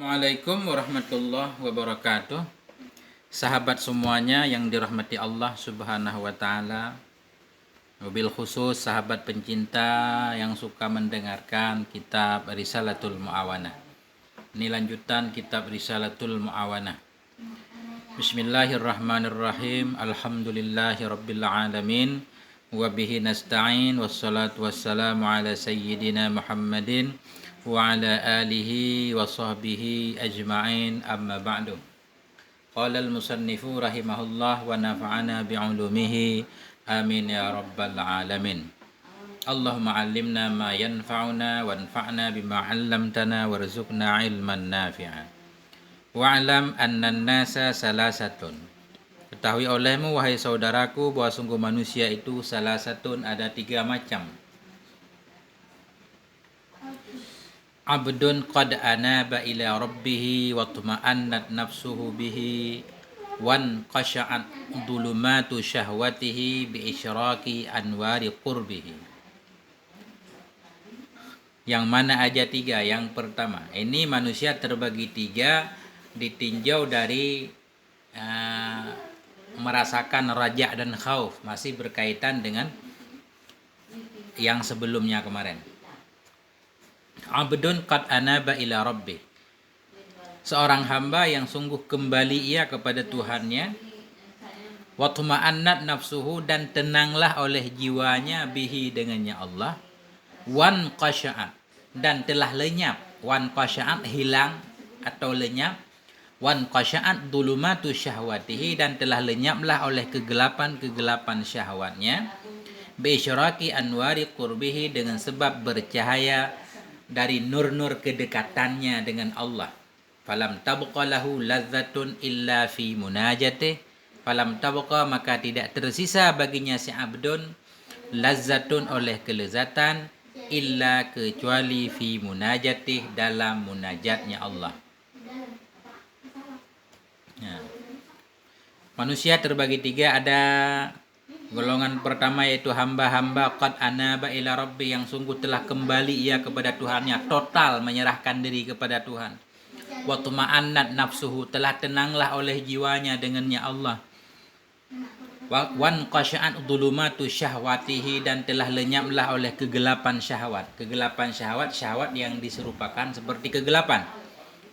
Assalamualaikum warahmatullahi wabarakatuh. Sahabat semuanya yang dirahmati Allah Subhanahu wa taala. Wabil khusus sahabat pencinta yang suka mendengarkan kitab Risalatul Mu'awanah. Ini lanjutan kitab Risalatul Mu'awanah. Bismillahirrahmanirrahim. Alhamdulillahirabbil alamin. Wa bihi nasta'in wassalatu wassalamu ala sayyidina Muhammadin wa ala alihi wa sahbihi ajma'in, amma ba'du. Qala al-musannifu rahimahullah wa nafa'ana bi'ulumihi amin ya rabbal alamin. Allahumma 'allimna ma yanfa'una wanfa'na bima 'allamtana warzuqna ilman nafi'a. Wa'lam anna an-nasa salasatun. Ketahui olehmu wahai saudaraku bahwa sungguh manusia itu salasatun, ada 3 macam. Abdun qad anaba ila rabbih wa tuma'annat nafsuhu bihi wan qasha'at dhulumatu syahwatihi bi isyraqi anwari qurbihi. Yang mana aja 3? Yang pertama, ini manusia terbagi 3 ditinjau dari merasakan raja dan khauf, masih berkaitan dengan yang sebelumnya kemarin. Abdun qad anaba ila rabbih, seorang hamba yang sungguh kembali ia kepada Tuhannya. Wa tuma'annat nafsuhu, dan tenanglah oleh jiwanya, bihi dengannya Allah. Wan qasya'at, dan telah lenyap. Wan qasya'at hilang atau lenyap. Wan qasya'at dhulumatu syahwatihi, dan telah lenyaplah oleh kegelapan-kegelapan syahwatnya. Bi isyraqi anwari qurbihi, dengan sebab bercahaya dari nur-nur kedekatannya dengan Allah. Falam tabqa lahu ladzatun illa fi munajatih. Falam tabqa, maka tidak tersisa baginya si abdun, lazzatun oleh kelezatan, illa kecuali fi munajatih, dalam munajatnya Allah. Nah, manusia terbagi 3, ada golongan pertama yaitu hamba-hamba qad anaba ila rabbi, yang sungguh telah kembali ia kepada Tuhannya, total menyerahkan diri kepada Tuhan. Wa tuma'annat nafsuhu, telah tenanglah oleh jiwanya dengannya Allah. Wan qasya'at dhulumatu syahwatihi, dan telah lenyaplah oleh kegelapan syahwat. Kegelapan syahwat, syahwat yang diserupakan seperti kegelapan.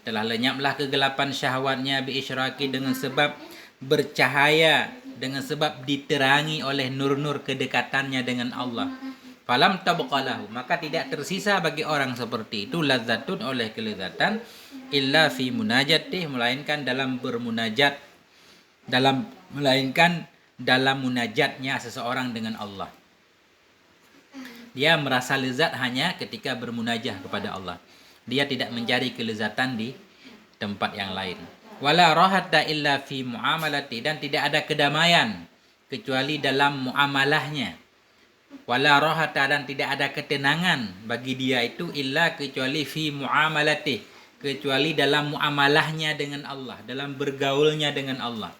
Telah lenyaplah kegelapan syahwatnya bi isyraqi, dengan sebab bercahaya, dengan sebab diterangi oleh nur-nur kedekatannya dengan Allah. Falam tabqalahu, maka tidak tersisa bagi orang seperti itu ladzatun, oleh kelezatan, illa fi munajatih, melainkan dalam bermunajat, melainkan dalam munajatnya seseorang dengan Allah. Dia merasa lezat hanya ketika bermunajah kepada Allah. Dia tidak mencari kelezatan di tempat yang lain. Wala rahata illa fi muamalati, dan tidak ada kedamaian kecuali dalam muamalahnya. Wala rahata, dan tidak ada ketenangan bagi dia itu illa kecuali fi muamalati, kecuali dalam muamalahnya dengan Allah, dalam bergaulnya dengan Allah.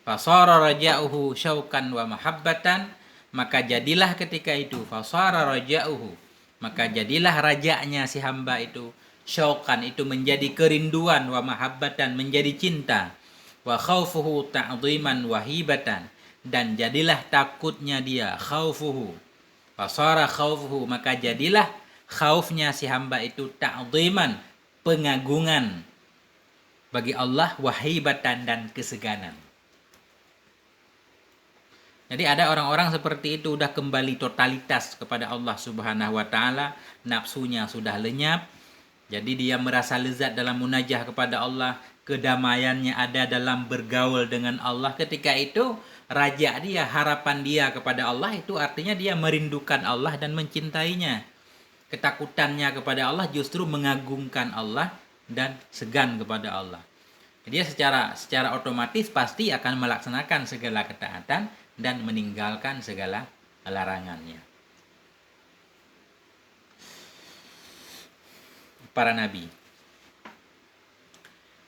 Fasara raja'uhu syauqan wa mahabbatan, maka jadilah ketika itu fasara raja'uhu, maka jadilah rajanya si hamba itu, syauqan itu menjadi kerinduan, wa mahabbatan menjadi cinta, wa khaufuhu ta'dhiman wa hibatan, dan jadilah takutnya dia, khaufuhu, fasara khaufuhu, maka jadilah khaufnya si hamba itu ta'dhiman, pengagungan bagi Allah, wa hibatan, dan keseganan. Jadi ada orang-orang seperti itu udah kembali totalitas kepada Allah Subhanahu wa taala, nafsunya sudah lenyap. Jadi dia merasa lezat dalam munajah kepada Allah, kedamaiannya ada dalam bergaul dengan Allah. Ketika itu raja dia, harapan dia kepada Allah itu artinya dia merindukan Allah dan mencintainya. Ketakutannya kepada Allah justru mengagungkan Allah dan segan kepada Allah. Dia secara otomatis pasti akan melaksanakan segala ketaatan dan meninggalkan segala larangannya. Para nabi.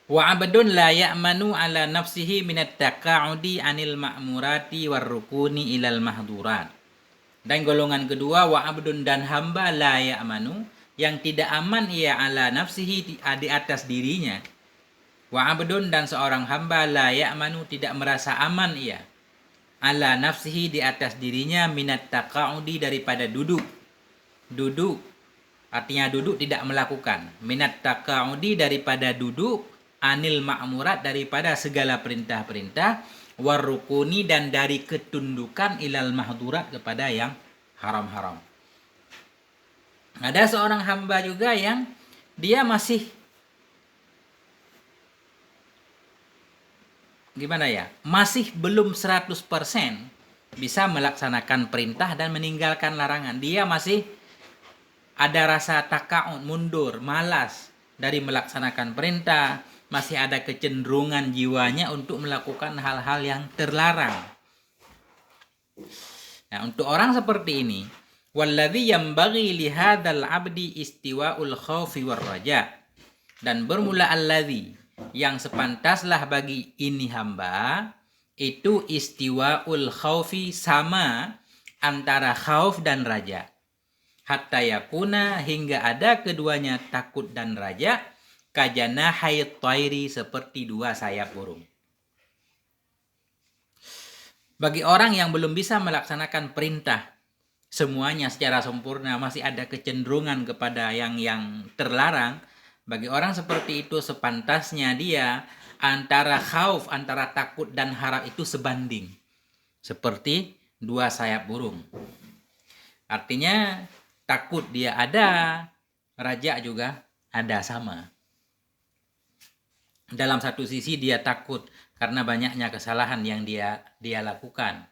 Wa abdun la ya'manu ala nafsihi minat taqa'udi anil ma'murati warrukuni ilal mahdurat. Dan golongan kedua, wa abdun, dan hamba la ya'manu, yang tidak aman ia ala nafsihi di atas dirinya. Wa abdun dan seorang hamba la ya'manu tidak merasa aman ia ala nafsihi di atas dirinya minat taqa'udi daripada duduk. Duduk artinya duduk tidak melakukan. Minat taqa'udi daripada duduk, anil ma'murat daripada segala perintah-perintah, warrukuni dan dari ketundukan ilal mahdurat kepada yang haram-haram. Ada seorang hamba juga yang dia masih gimana ya? Masih belum 100% bisa melaksanakan perintah dan meninggalkan larangan. Dia masih ada rasa taka'ud, mundur, malas dari melaksanakan perintah, masih ada kecenderungan jiwanya untuk melakukan hal-hal yang terlarang. Nah, untuk orang seperti ini, walladzi yambaghi li hadzal 'abdi istiwa'ul khaufi war raja. Dan bermula alladzi yang sepantaslah bagi ini hamba itu istiwa'ul khaufi sama antara khauf dan raja. Hatta yakuna hingga ada keduanya takut dan raja kajanahai thairi seperti dua sayap burung. Bagi orang yang belum bisa melaksanakan perintah semuanya secara sempurna, masih ada kecenderungan kepada yang terlarang, bagi orang seperti itu sepantasnya dia antara khauf, antara takut dan harap itu sebanding. Seperti dua sayap burung. Artinya takut dia ada, raja juga ada sama. Dalam satu sisi dia takut karena banyaknya kesalahan yang dia lakukan.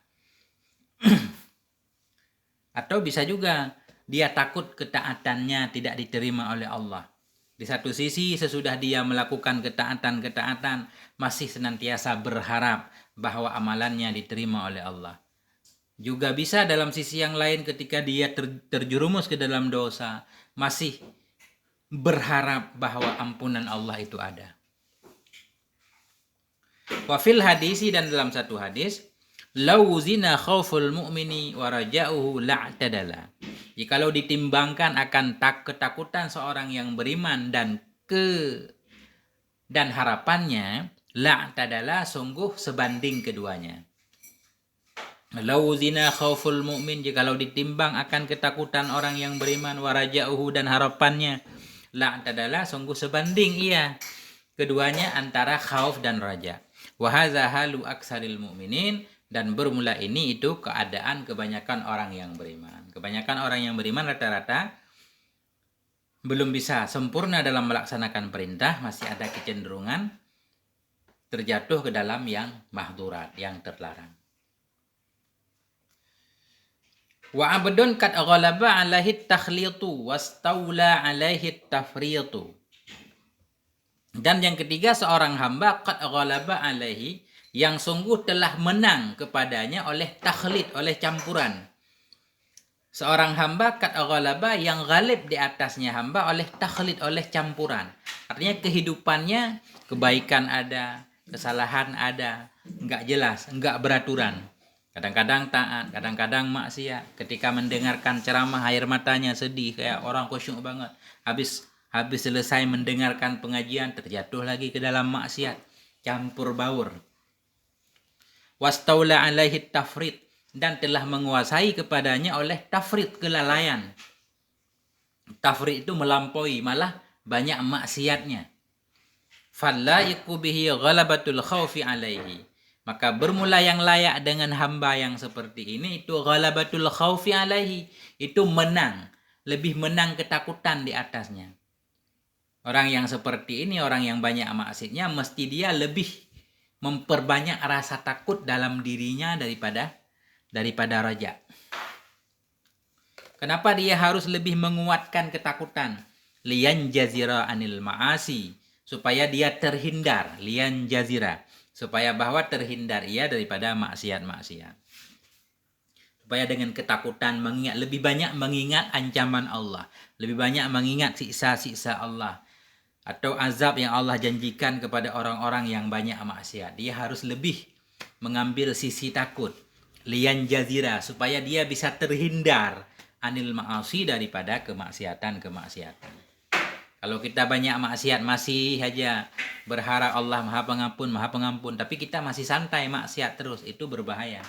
Atau bisa juga dia takut ketaatannya tidak diterima oleh Allah. Di satu sisi sesudah dia melakukan ketaatan-ketaatan masih senantiasa berharap bahwa amalannya diterima oleh Allah. Juga bisa dalam sisi yang lain ketika dia terjerumus ke dalam dosa masih berharap bahwa ampunan Allah itu ada. Wa fil hadisi dan dalam satu hadis, lau zina khauful mu'mini wa raja'uhu la'tadala. Jikalau ditimbangkan akan ketakutan seorang yang beriman dan harapannya, la'tadala sungguh sebanding keduanya. Lau zina khauful mu'min, jikalau ditimbang akan ketakutan orang yang beriman wa raja'uhu dan harapannya, la'tadala sungguh sebanding ia keduanya antara khauf dan raja. Wa hadza halu aksaril mu'minin, dan bermula ini itu keadaan kebanyakan orang yang beriman. Kebanyakan orang yang beriman rata-rata belum bisa sempurna dalam melaksanakan perintah, masih ada kecenderungan terjatuh ke dalam yang mahdurat, yang terlarang. Wa abdun kad ghalaba alaihi takhlitu wastaula alaihi tafritu. Dan yang ketiga, seorang hamba qad ghalaba alaihi, yang sungguh telah menang kepadanya oleh takhlid, oleh campuran. Seorang hamba qad ghalaba, yang ghalib di atasnya hamba oleh takhlid, oleh campuran. Artinya kehidupannya kebaikan ada, kesalahan ada, enggak jelas, enggak beraturan. Kadang-kadang taat, kadang-kadang maksiat. Ketika mendengarkan ceramah air matanya sedih, kayak orang khusyuk banget. Habis selesai mendengarkan pengajian terjatuh lagi ke dalam maksiat, campur baur. Wastaula alaihi tafrid, dan telah menguasai kepadanya oleh tafrid, kelalaian. Tafrid itu melampaui, malah banyak maksiatnya. Fallaiqu bihi ghalabatul khaufi alaihi, maka bermula yang layak dengan hamba yang seperti ini itu ghalabatul khaufi alaihi, itu menang, lebih menang ketakutan di atasnya. Orang yang seperti ini, orang yang banyak maksiatnya, mesti dia lebih memperbanyak rasa takut dalam dirinya daripada raja. Kenapa dia harus lebih menguatkan ketakutan? Lian jazira anil ma'asi, supaya dia terhindar, lian jazira, supaya bahwa terhindar ia daripada maksiat-maksiat. Supaya dengan ketakutan mengingat, lebih banyak mengingat ancaman Allah, lebih banyak mengingat siksa-siksa Allah, atau azab yang Allah janjikan kepada orang-orang yang banyak maksiat. Dia harus lebih mengambil sisi takut, lian jazira, supaya dia bisa terhindar anil ma'asi, daripada kemaksiatan. Kalau kita banyak maksiat masih aja berharap Allah Maha Pengampun, tapi kita masih santai maksiat terus, itu berbahaya.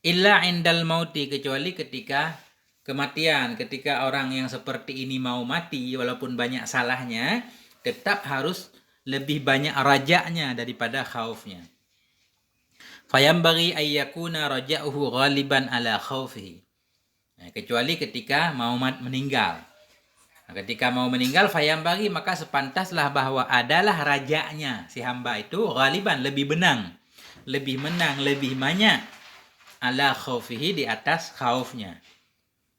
Illa indal mauti, kecuali ketika kematian, ketika orang yang seperti ini mau mati walaupun banyak salahnya, tetap harus lebih banyak raja'nya daripada khaufnya. Fayambaghi ayyakuna raja'uhu ghaliban ala khaufihi. Nah, kecuali ketika mau meninggal. Nah, ketika mau meninggal fayambaghi, maka sepantaslah bahwa adalah raja'nya si hamba itu ghaliban, lebih menang, lebih banyak, ala khaufihi, di atas khaufnya.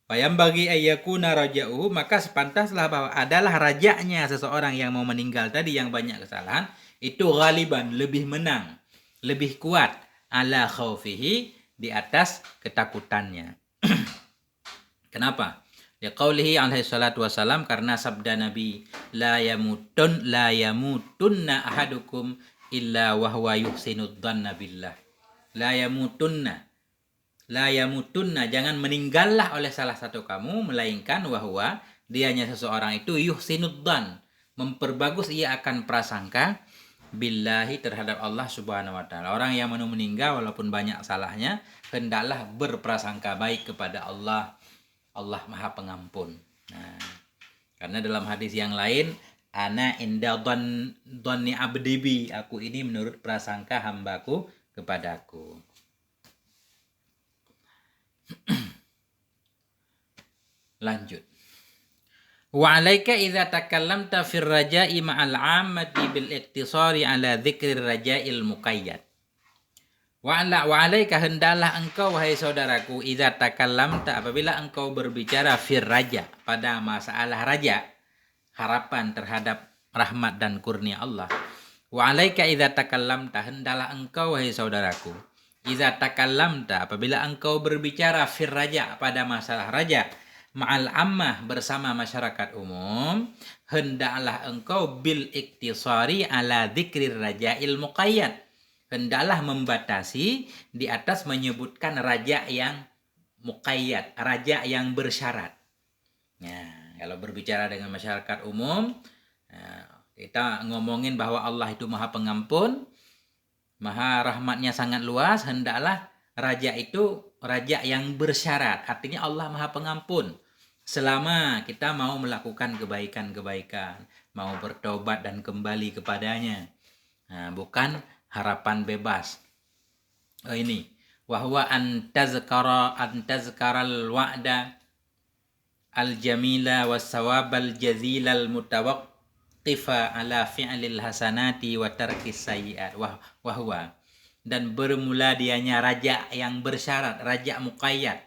Fayambaghi ayyakuna raja'uhu, maka sepantaslah bahwa adalah raja'nya seseorang yang mau meninggal tadi yang banyak kesalahan itu ghaliban, lebih menang, lebih kuat, ala khaufihi, di atas ketakutannya. Kenapa? Liqaulihi alaihi salatu wassalam, karena sabda Nabi, la yamutunna ahadukum illa wahwa yuhsinud dhanna billah. La yamutunna, jangan meninggallah oleh salah satu kamu, melainkan wahwa, dianya seseorang itu yuhsinud dhan, memperbagus ia akan prasangka, billahi, terhadap Allah subhanahu wa ta'ala. Orang yang meninggal walaupun banyak salahnya, hendaklah berprasangka baik kepada Allah Maha Pengampun. Nah, karena dalam hadis yang lain, ana inda dhanni abdi bi, aku ini menurut prasangka hambaku kepadaku. Lanjut. Wa alaika idza takallamta fir raja'i ma'al 'ammati bil iktisari ala dzikri raja'il muqayyad. Wa alaika, hendalah engkau wahai saudaraku, idza takallamta, apabila engkau berbicara fir raja, pada masalah raja, harapan terhadap rahmat dan kurnia Allah. Wa alaika idza takallamta, hendalah engkau wahai saudaraku, idza takallamta, apabila engkau berbicara fir raja, pada masalah raja, ma'al ammah, bersama masyarakat umum, hendaklah engkau bil iktisari ala dzikri raja'il muqayyad, hendaklah membatasi di atas menyebutkan raja yang muqayyad, raja yang bersyarat. Nah, kalau berbicara dengan masyarakat umum, kita ngomongin bahwa Allah itu Maha Pengampun, Maha rahmatnya sangat luas, hendaklah raja itu raja yang bersyarat. Artinya Allah Maha Pengampun selama kita mau melakukan kebaikan-kebaikan, mau bertobat dan kembali kepadanya. Nah, bukan harapan bebas. Ini wahwa antazkaral wa'da al-jamila was-sawabal jazilal mutawaqqifa ala fi'lil hasanati wa tarkis sayyi'at. Wahwa, dan bermula dianya raja yang bersyarat, raja muqayyad,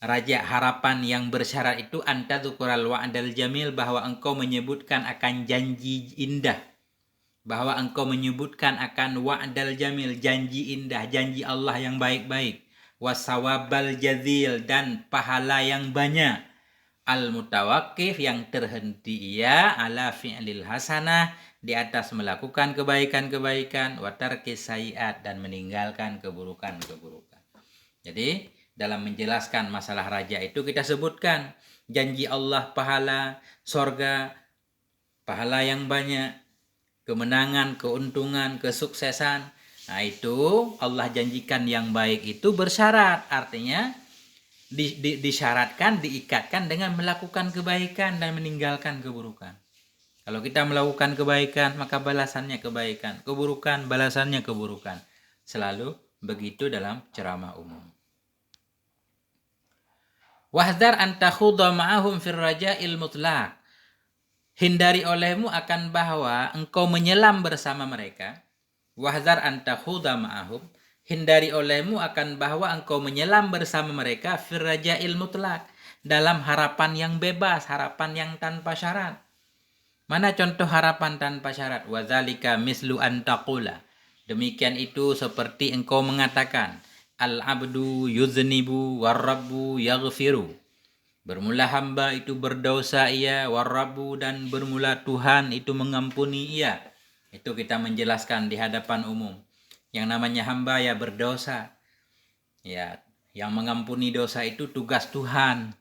raja harapan yang bersyarat itu, antadzukural wa'dal jamil, bahwa engkau menyebutkan akan janji indah, bahwa engkau menyebutkan akan wa'dal jamil, janji indah, janji Allah yang baik-baik, wasawabal jazil, dan pahala yang banyak, al mutawaqqif, yang terhenti ia, ala fi'lil hasanah, di atas melakukan kebaikan-kebaikan, wa tarkis sayyi'at, dan meninggalkan keburukan-keburukan. Jadi dalam menjelaskan masalah raja itu kita sebutkan janji Allah, pahala sorga, pahala yang banyak, kemenangan, keuntungan, kesuksesan. Nah, itu Allah janjikan yang baik itu bersyarat, artinya disyaratkan, diikatkan dengan melakukan kebaikan dan meninggalkan keburukan. Kalau kita melakukan kebaikan, maka balasannya kebaikan, keburukan, balasannya keburukan. Selalu begitu dalam ceramah umum. Wahdar an takhudha ma'ahum fir raja'il mutlaq. Hindari olehmu akan bahwa engkau menyelam bersama mereka. Wahdar an takhudha ma'ahum, hindari olehmu akan bahwa engkau menyelam bersama mereka fir raja'il mutlaq, dalam harapan yang bebas, harapan yang tanpa syarat. Mana contoh harapan tanpa syarat? Wadzalika mislu an taqula, demikian itu seperti engkau mengatakan, al-abdu yuznibu war-rabbu yaghfiru. Bermula hamba itu berdosa ia, war-rabbu, dan bermula Tuhan itu mengampuni ia. Itu kita menjelaskan di hadapan umum. Yang namanya hamba ya berdosa. Ya, Yang mengampuni dosa itu tugas Tuhan.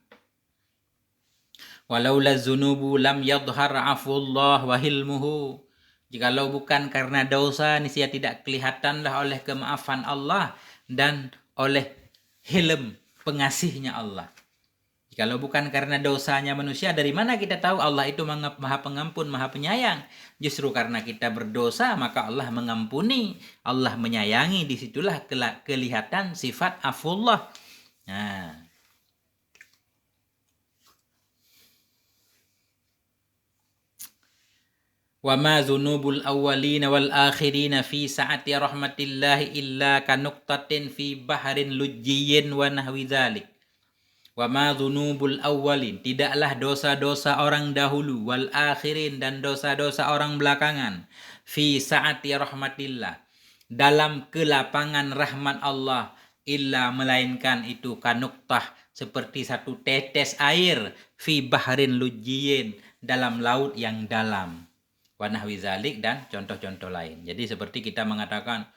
Walaula zunubu lam yadhhar afullah wa hilmuhu. Jikalau bukan karena dosa, niscaya tidak kelihatanlah oleh kemaafan Allah dan oleh hilm, pengasihnya Allah. Jikalau bukan karena dosanya manusia, dari mana kita tahu Allah itu maha pengampun, maha penyayang? Justru karena kita berdosa, maka Allah mengampuni, Allah menyayangi. Disitulah kelihatan sifat afullah. Nah, wa ma dzunubul awwalina wal akhirina fi sa'ati rahmatillahi illa kanuqtatin fi bahrin lujjiyyin wa nahwi dzalik. Wa ma dzunubul awwalin, tidaklah dosa-dosa orang dahulu, wal akhirin, dan dosa-dosa orang belakangan, fi sa'ati rahmatillah, dalam kelapangan rahmat Allah, illa, melainkan itu kanuktah, seperti satu tetes air, fi bahrin lujjiyyin, dalam laut yang dalam. Wa nahwi dzalik, dan contoh-contoh lain. Jadi seperti kita mengatakan,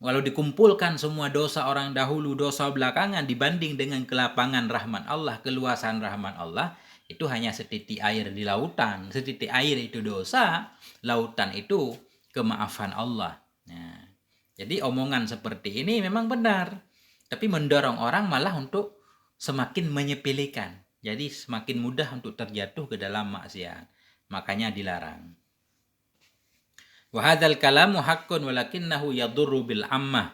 kalau dikumpulkan semua dosa orang dahulu, dosa belakangan, dibanding dengan kelapangan rahmat Allah, keluasan rahmat Allah, itu hanya setitik air di lautan. Setitik air itu dosa, lautan itu kemaafan Allah. Nah, jadi omongan seperti ini memang benar, tapi mendorong orang malah untuk semakin menyepelekan. Jadi semakin mudah untuk terjatuh ke dalam maksiat. Makanya dilarang. Wa hadzal kalamu haqqun walakinnahu yadurru bil ammah.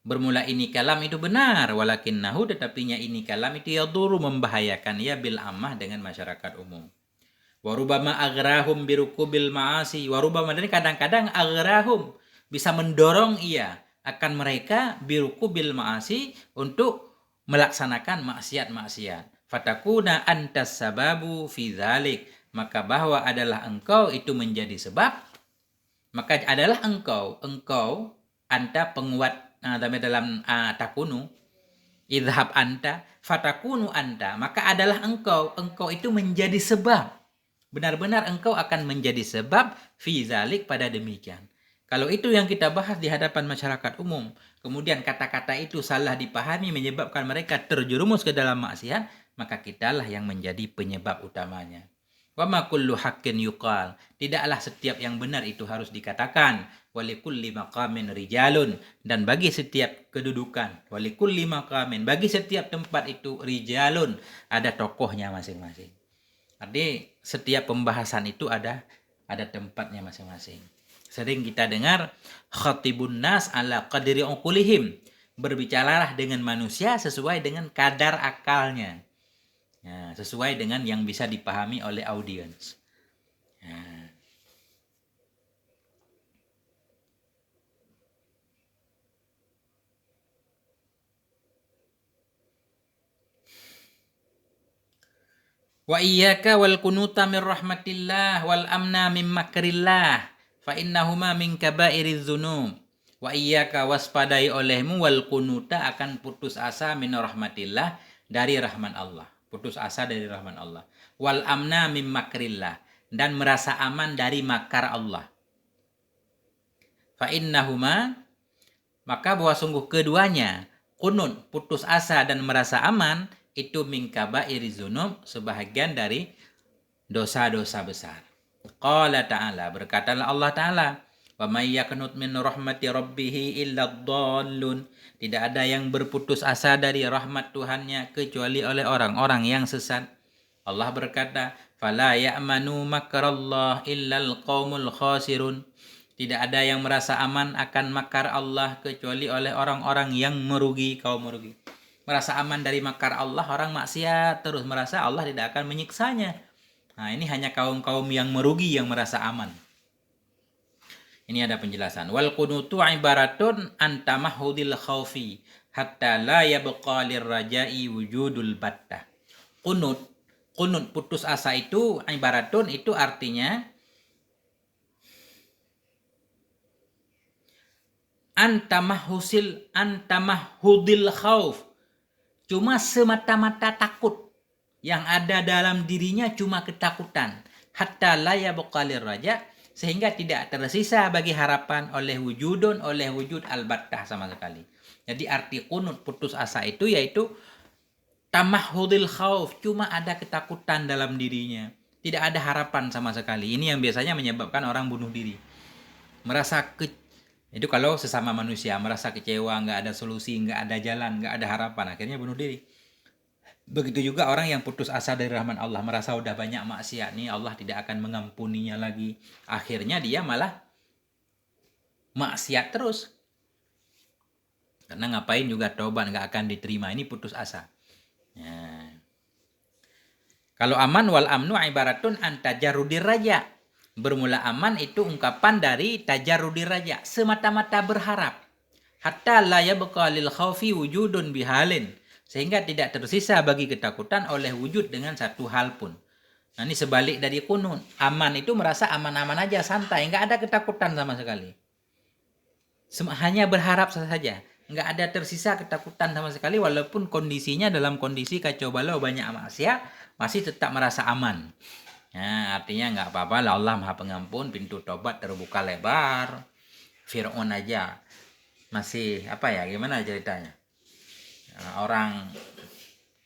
Bermula ini kalam itu benar, walakinnahu, tetapinya ini kalam itu yadurru, membahayakan ya bil ammah, dengan masyarakat umum. Wa rubama agrahum birukubil ma'asi, wa rubama, dan kadang-kadang agrahum, bisa mendorong ia akan mereka birukubil ma'asi, untuk melaksanakan maksiat-maksiat. Fatakuna antas sababu fi dzalik, maka bahwa adalah engkau itu menjadi sebab. Maka adalah engkau anta penguat dalam takunu, idhab anta, fatakunu anta, maka adalah engkau itu menjadi sebab. Benar-benar engkau akan menjadi sebab fi zalik, pada demikian. Kalau itu yang kita bahas di hadapan masyarakat umum, kemudian kata-kata itu salah dipahami menyebabkan mereka terjerumus ke dalam maksiat, maka kitalah yang menjadi penyebab utamanya. Wa ma kullu haqqin yuqal, tidaklah setiap yang benar itu harus dikatakan. Wa likulli maqamin rijalun, dan bagi setiap kedudukan, wa likulli maqamin, bagi setiap tempat itu rijalun, ada tokohnya masing-masing. Artinya setiap pembahasan itu ada tempatnya masing-masing. Sering kita dengar khatibun nas ala qadri uqulihim, berbicaralah dengan manusia sesuai dengan kadar akalnya. Ya, sesuai dengan yang bisa dipahami oleh audiens. Ya. Wa iyyaka wal kunuta min rahmatillah wal amna min makrillah fa innahuma min kaba'iriz dzunub. Wa iyyaka, waspadai olehmu, wal kunuta, akan putus asa, min rahmatillah, dari rahmat Allah. Putus asa dari rahmat Allah. Wal amna mim makrillah, dan merasa aman dari makar Allah. Fa innahuma, maka bahwa sungguh keduanya, kunut, putus asa dan merasa aman, itu min kabairi dzunub, sebahagian dari dosa-dosa besar. Qala ta'ala, berkatalah Allah Ta'ala, wa may yaqnut min rahmati rabbih illa dhallun, tidak ada yang berputus asa dari rahmat Tuhannya kecuali oleh orang-orang yang sesat. Allah berkata, fala ya'manu makrallah illal qaumul khasirun, tidak ada yang merasa aman akan makar Allah kecuali oleh orang-orang yang merugi, kaum merugi. Merasa aman dari makar Allah orang maksiat, terus merasa Allah tidak akan menyiksanya. Nah, ini hanya kaum-kaum yang merugi yang merasa aman. Ini ada penjelasan. Wal qunutu ibaratun an tamahudil khaufi hatta la yabqa lirraja'i wujudul battah. Qunut putus asa itu, ibaratun itu artinya antamahudil khauf, cuma semata-mata takut, yang ada dalam dirinya cuma ketakutan. Hatta la yabqa lirraja', sehingga tidak tersisa bagi harapan oleh wujud al-battah sama sekali. Jadi arti kunut putus asa itu yaitu tamahudil khauf, cuma ada ketakutan dalam dirinya. Tidak ada harapan sama sekali. Ini yang biasanya menyebabkan orang bunuh diri. Itu kalau sesama manusia merasa kecewa, nggak ada solusi, nggak ada jalan, nggak ada harapan, akhirnya bunuh diri. Begitu juga orang yang putus asa dari rahmat Allah, merasa udah banyak maksiat nih, Allah tidak akan mengampuninya lagi. Akhirnya dia malah maksiat terus. Karena ngapain juga taubat nggak akan diterima, ini putus asa. Ya. Kalau aman wal amnu ibaratun an tajarrudir raja. Bermula aman itu ungkapan dari tajarrudir raja, semata-mata berharap. Hatta la yabqa lil khaufi wujudun bihalin, sehingga tidak tersisa bagi ketakutan oleh wujud dengan satu hal pun. Nah, ini sebalik dari kunut. Aman itu merasa aman-aman aja, santai, nggak ada ketakutan sama sekali. Hanya berharap saja. Nggak ada tersisa ketakutan sama sekali, walaupun kondisinya dalam kondisi kacau balau banyak maksiat, masih tetap merasa aman. Nah, artinya nggak apa-apa lah, Allah Maha Pengampun, pintu tobat terbuka lebar. Fir'aun aja masih gimana ceritanya? Orang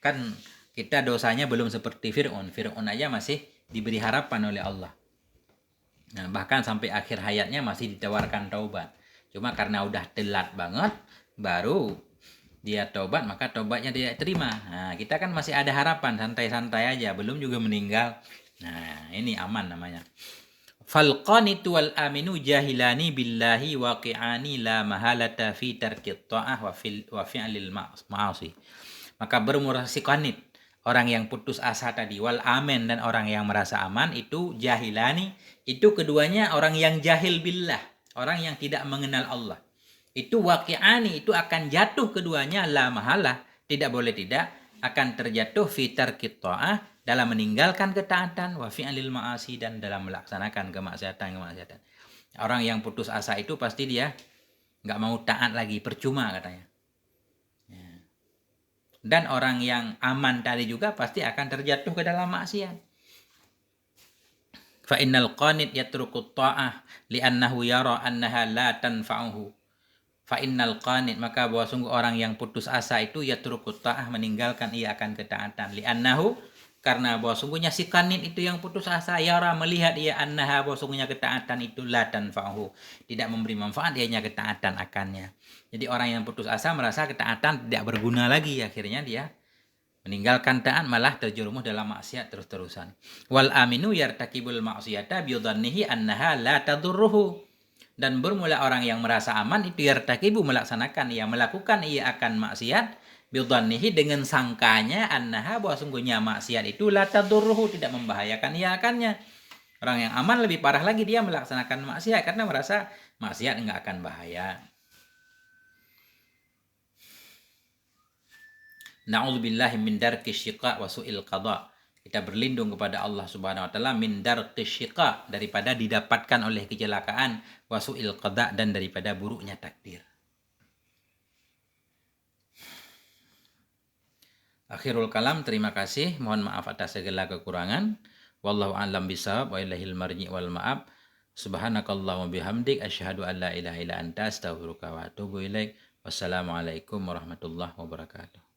kan kita dosanya belum seperti Fir'aun. Fir'aun aja masih diberi harapan oleh Allah. Nah, bahkan sampai akhir hayatnya masih ditawarkan taubat. Cuma karena udah telat banget, baru dia taubat, maka taubatnya tidak terima. Nah, kita kan masih ada harapan, santai-santai aja, belum juga meninggal. Nah, ini aman namanya. Fal qanitu wal aminu jahilani billahi waqi'ani la mahalata fi tarkit ta'ah wa fi'lil ma'asi. Maka bermurasi qanit, orang yang putus asa tadi, wal amin, dan orang yang merasa aman, itu jahilani, itu keduanya orang yang jahil billah, orang yang tidak mengenal Allah. Itu waqi'ani, itu akan jatuh keduanya, la mahalah, tidak boleh tidak, akan terjatuh fi tarkit ta'ah, dalam meninggalkan ketaatan, wa fi'lil ma'asi, dan dalam melaksanakan kemaksiatan. Orang yang putus asa itu pasti dia nggak mau taat lagi, percuma katanya. Dan orang yang aman tadi juga pasti akan terjatuh ke dalam maksiat. Fa innal qanit yatruku ta'ah li'annahu yara annaha la tanfa'uhu. Fa innal qanit, maka bahwa sungguh orang yang putus asa itu yatruku ta'ah, meninggalkan ia akan ketaatan, li'annahu, karena bahwa sungguhnya si qanit itu yang putus asa, yara, melihat ia, annaha, bahwa sungguhnya ketaatan itu la tanfa'uhu, tidak memberi manfaat ianya ketaatan akannya. Jadi orang yang putus asa merasa ketaatan tidak berguna lagi, akhirnya dia meninggalkan taat, malah terjerumus dalam maksiat terus-terusan. Wal aminu yartakibul maksiyata bidhannihi annaha la tadurruhu, dan bermula orang yang merasa aman itu yartakibu, melaksanakan, ia melakukan, ia akan maksiat, bidhannihi, dengan sangkanya, annaha, bahwa sungguhnya maksiat itu la tadurruhu, tidak membahayakan ia akannya. Orang yang aman lebih parah lagi, dia melaksanakan maksiat karena merasa maksiat enggak akan bahaya. Na'udzubillahi min darki syiqa wa su'il qada. Kita berlindung kepada Allah Subhanahu wa taala min darki syiqa, daripada didapatkan oleh kecelakaan, wa su'il qada, dan daripada buruknya takdir. Akhirul kalam, terima kasih. Mohon maaf atas segala kekurangan. Wallahu a'lam bishawab, wa ilahil marji' wal ma'ab. Subhanakallahumma bihamdik, asyhadu an la ilaha illa anta, astaghfiruka wa atubu ilaik. Wassalamualaikum warahmatullahi wabarakatuh.